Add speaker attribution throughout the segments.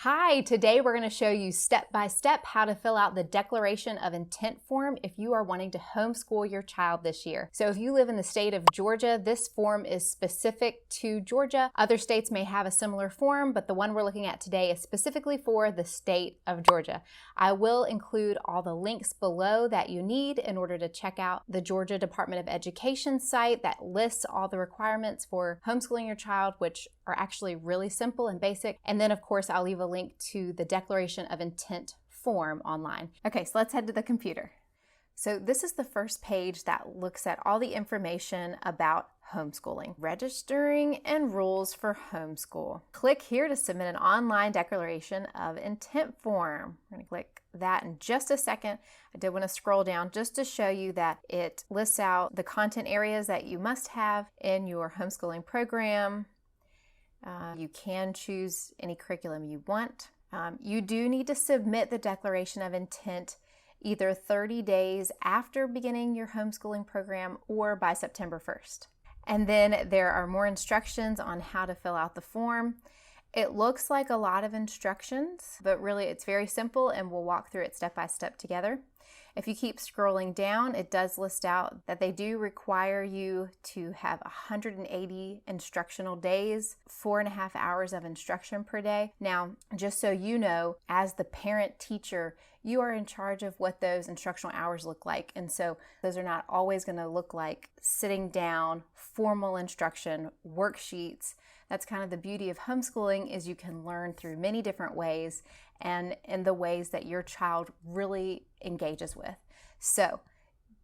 Speaker 1: Hi, today we're going to show you step by step how to fill out the Declaration of Intent form if you are wanting to homeschool your child this year. So if you live in the state of Georgia, this form is specific to Georgia. Other states may have a similar form, but the one we're looking at today is specifically for the state of Georgia. I will include all the links below that you need in order to check out the Georgia Department of Education site that lists all the requirements for homeschooling your child, which are actually really simple and basic. And then of course, I'll leave a link to the Declaration of Intent form online. Okay, so let's head to the computer. So this is the first page that looks at all the information about homeschooling. Registering and rules for homeschool. Click here to submit an online Declaration of Intent form. We're going to click that in just a second. I did want to scroll down just to show you that it lists out the content areas that you must have in your homeschooling program. You can choose any curriculum you want. You do need to submit the Declaration of Intent either 30 days after beginning your homeschooling program or by September 1st. And then there are more instructions on how to fill out the form. It looks like a lot of instructions, but really it's very simple and we'll walk through it step by step together. If you keep scrolling down, it does list out that they do require you to have 180 instructional days, 4.5 hours of instruction per day. Now, just so you know, as the parent teacher, you are in charge of what those instructional hours look like. And so those are not always going to look like sitting down, formal instruction, worksheets. That's kind of the beauty of homeschooling, is you can learn through many different ways and in the ways that your child really engages with. So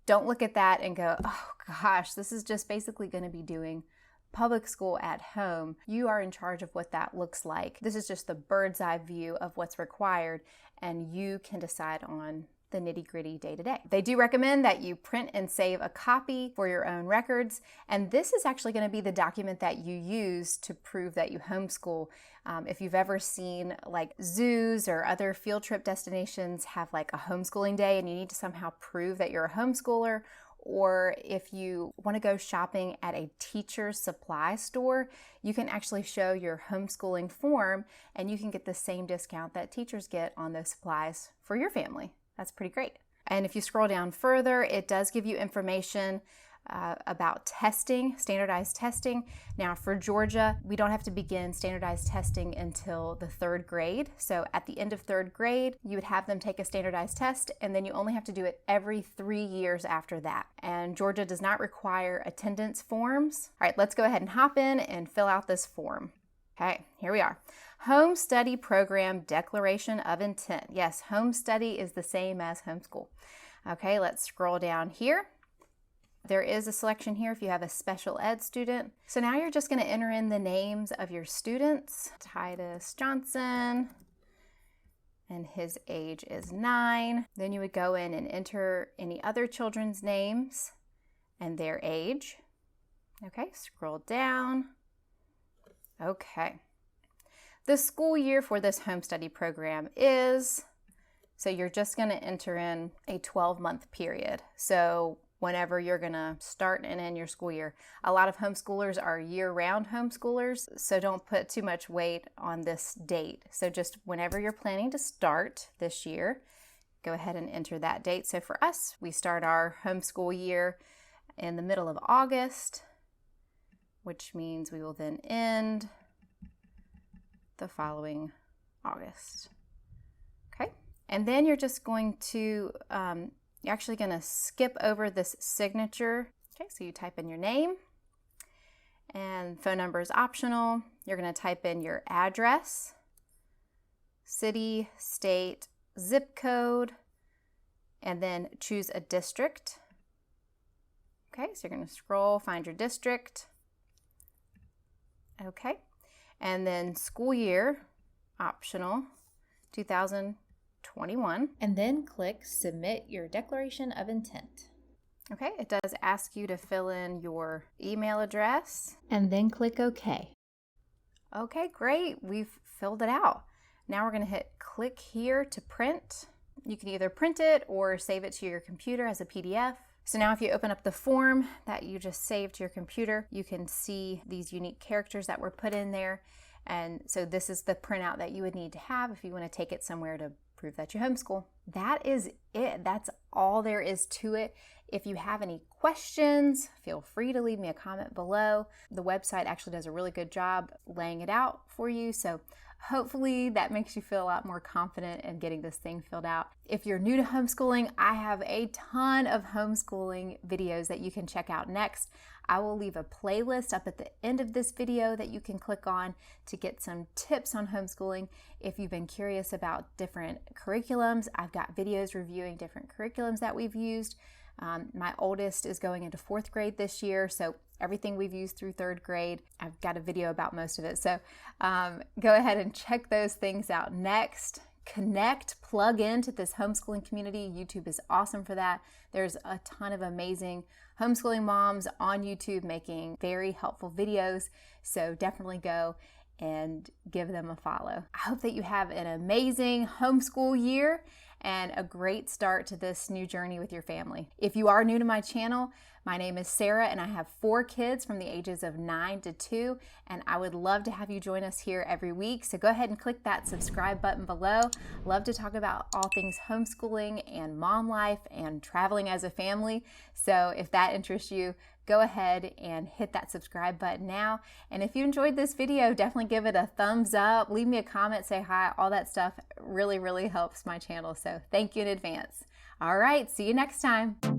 Speaker 1: don't look at that and go, oh gosh, this is just basically going to be doing public school at home. You are in charge of what that looks like. This is just the bird's eye view of what's required, and you can decide on the nitty-gritty day-to-day. They do recommend that you print and save a copy for your own records, and this is actually going to be the document that you use to prove that you homeschool. If you've ever seen like zoos or other field trip destinations have like a homeschooling day and you need to somehow prove that you're a homeschooler, or if you want to go shopping at a teacher's supply store, you can actually show your homeschooling form and you can get the same discount that teachers get on those supplies for your family. That's pretty great. And if you scroll down further, it does give you information about testing, standardized testing. Now for Georgia, we don't have to begin standardized testing until the 3rd grade. So at the end of 3rd grade, you would have them take a standardized test, and then you only have to do it every 3 years after that. And Georgia does not require attendance forms. All right, let's go ahead and hop in and fill out this form. Okay, here we are. Home Study Program Declaration of Intent. Yes, home study is the same as homeschool. Okay, let's scroll down here. There is a selection here if you have a special ed student. So now you're just going to enter in the names of your students. Titus Johnson, and his age is 9. Then you would go in and enter any other children's names and their age. Okay, scroll down. Okay. The school year for this home study program is, so you're just going to enter in a 12-month period. So whenever you're going to start and end your school year. A lot of homeschoolers are year-round homeschoolers, so don't put too much weight on this date. So just whenever you're planning to start this year, go ahead and enter that date. So for us, we start our homeschool year in the middle of August, which means we will then end the following August. Okay, and then you're just going to you're actually going to skip over this signature. Okay, so you type in your name, and phone number is optional. You're going to type in your address, city, state, zip code, and then choose a district. Okay, so you're going to scroll, find your district. Okay, and then school year, optional, 2021, and then click Submit Your Declaration of Intent. Okay, it does ask you to fill in your email address, and then click OK. Okay, great, we've filled it out. Now we're going to hit click here to print. You can either print it or save it to your computer as a PDF. So now if you open up the form that you just saved to your computer, you can see these unique characters that were put in there. And so this is the printout that you would need to have if you want to take it somewhere to prove that you homeschool. That is it. That's all there is to it. If you have any questions, feel free to leave me a comment below. The website actually does a really good job laying it out for you. So hopefully that makes you feel a lot more confident in getting this thing filled out. If you're new to homeschooling, I have a ton of homeschooling videos that you can check out next. I will leave a playlist up at the end of this video that you can click on to get some tips on homeschooling. If you've been curious about different curriculums, I've got videos reviewing different curriculums that we've used. My oldest is going into 4th grade this year, so everything we've used through 3rd grade, I've got a video about most of it. So go ahead and check those things out next. Connect, plug into this homeschooling community. YouTube is awesome for that. There's a ton of amazing homeschooling moms on YouTube making very helpful videos. So definitely go and give them a follow. I hope that you have an amazing homeschool year and a great start to this new journey with your family. If you are new to my channel, my name is Sarah and I have 4 kids from the ages of 9 to 2, and I would love to have you join us here every week. So go ahead and click that subscribe button below. Love to talk about all things homeschooling and mom life and traveling as a family. So if that interests you, go ahead and hit that subscribe button now. And if you enjoyed this video, definitely give it a thumbs up, leave me a comment, say hi, all that stuff really, really helps my channel. So thank you in advance. All right, see you next time.